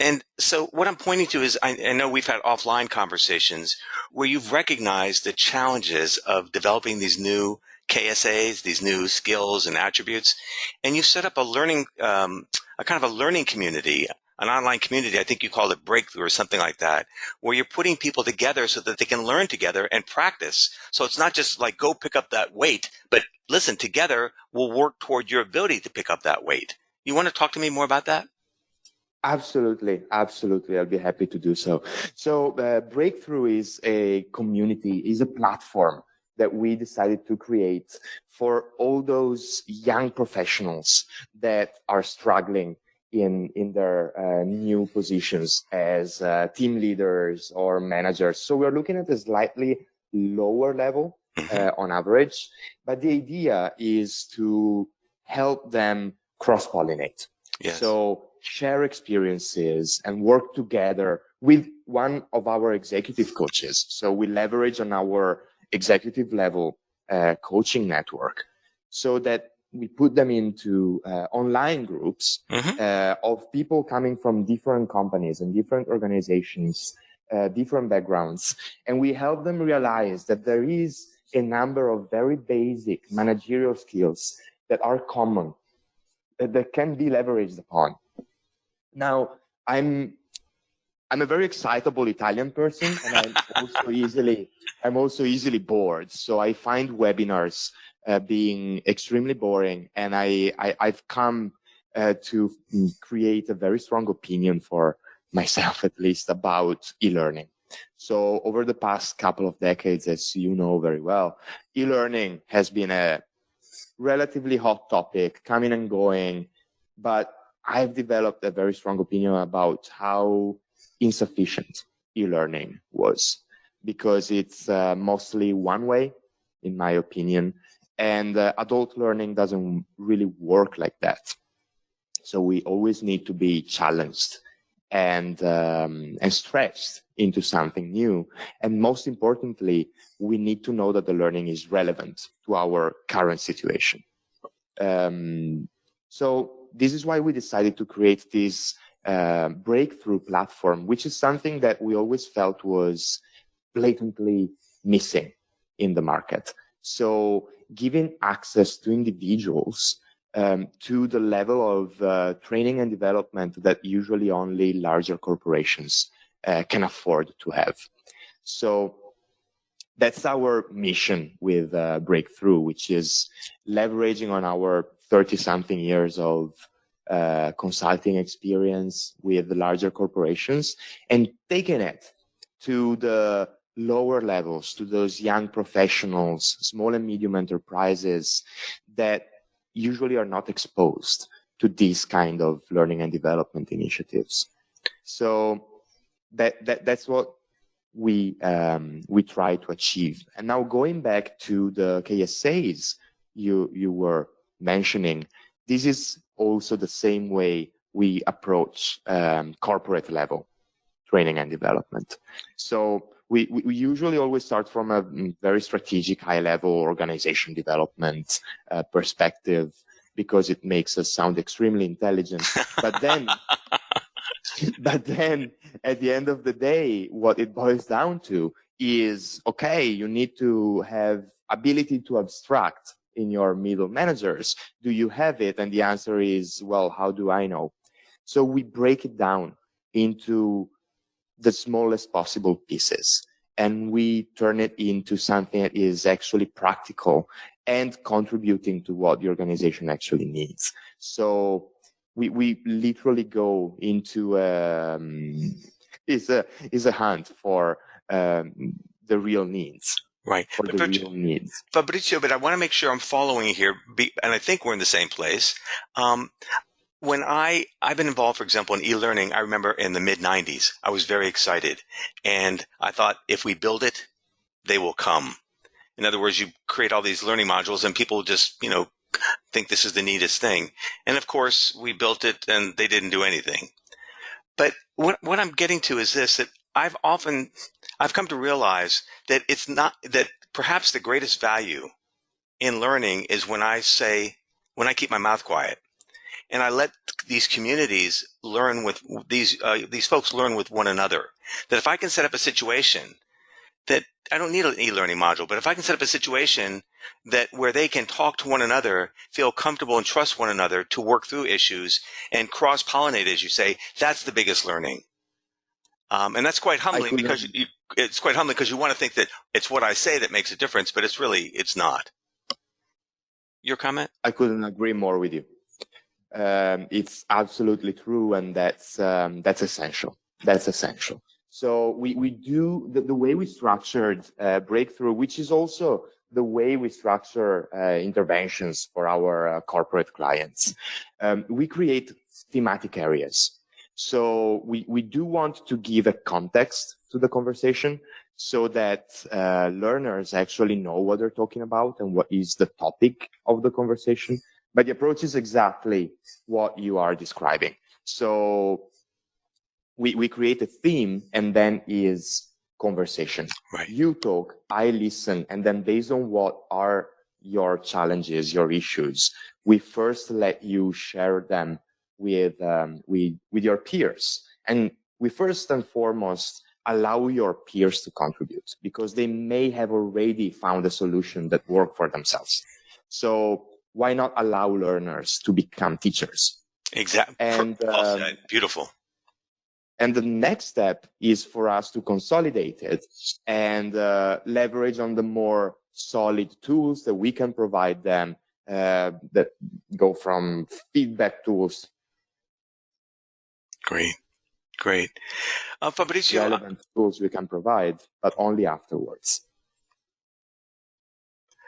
And so what I'm pointing to is I know we've had offline conversations where you've recognized the challenges of developing these new KSAs, these new skills and attributes, and you set up a kind of a learning community, an online community. I think you called it Breakthrough or something like that, where you're putting people together so that they can learn together and practice. So it's not just like go pick up that weight, but listen, together we'll work toward your ability to pick up that weight. You want to talk to me more about that? Absolutely, absolutely. I'll be happy to do so. So, Breakthrough is a community, is a platform that we decided to create for all those young professionals that are struggling in their new positions as team leaders or managers. So we're looking at a slightly lower level on average, but the idea is to help them cross-pollinate. Yes. So share experiences and work together with one of our executive coaches. So we leverage on our executive level coaching network so that we put them into online groups of people coming from different companies and different organizations, different backgrounds. And we help them realize that there is a number of very basic managerial skills that are common, that can be leveraged upon. Now, I'm a very excitable Italian person, and I'm also easily bored. So I find webinars being extremely boring, and I've come to create a very strong opinion for myself, at least, about e-learning. So over the past couple of decades, as you know very well, e-learning has been a relatively hot topic, coming and going, but I've developed a very strong opinion about how insufficient e-learning was, because it's mostly one way, in my opinion, and adult learning doesn't really work like that. So we always need to be challenged and stretched into something new. And most importantly, we need to know that the learning is relevant to our current situation. So this is why we decided to create this breakthrough platform, which is something that we always felt was blatantly missing in the market. So giving access to individuals to the level of training and development that usually only larger corporations can afford to have. So that's our mission with Breakthrough, which is leveraging on our 30-something years of consulting experience with larger corporations and taking it to the lower levels, to those young professionals, small and medium enterprises that usually are not exposed to this kind of learning and development initiatives. So that's what we try to achieve. And now going back to the KSAs you were mentioning, this is also the same way we approach corporate level training and development. So we usually always start from a very strategic, high-level organization development perspective, because it makes us sound extremely intelligent. But then at the end of the day, what it boils down to is, okay, you need to have ability to abstract in your middle managers. Do you have it? And the answer is, well, how do I know? So we break it down into the smallest possible pieces, and we turn it into something that is actually practical and contributing to what the organization actually needs. So we literally go into is a hunt for the real needs. Right. For the real needs. Fabrizio, but I want to make sure I'm following here, and I think we're in the same place. When I've been involved, for example, in e-learning, I remember in the mid-90s, I was very excited. And I thought, if we build it, they will come. In other words, you create all these learning modules and people just, think this is the neatest thing. And of course, we built it and they didn't do anything. But what I'm getting to is this, that I've come to realize that it's not, that perhaps the greatest value in learning is when I keep my mouth quiet. and I let these communities learn with these folks learn with one another. That if I can set up a situation that I don't need an e-learning module, but if I can set up a situation that where they can talk to one another, feel comfortable and trust one another to work through issues and cross-pollinate, as you say, that's the biggest learning. And that's quite humbling because it's quite humbling because you want to think that it's what I say that makes a difference, but it's not. Your comment? I couldn't agree more with you. It's absolutely true, and that's essential. That's essential. So we do the way we structured breakthrough, which is also the way we structure interventions for our corporate clients. We create thematic areas. So we do want to give a context to the conversation so that learners actually know what they're talking about and what is the topic of the conversation. But the approach is exactly what you are describing. So we create a theme, and then is conversation. Right. You talk, I listen, and then based on what are your challenges, your issues, we first let you share them with your peers. And we first and foremost allow your peers to contribute because they may have already found a solution that works for themselves. So why not allow learners to become teachers? Exactly. And well said. Beautiful. And the next step is for us to consolidate it and leverage on the more solid tools that we can provide them that go from feedback tools. Great. Great. Fabrizio. Relevant tools we can provide, but only afterwards.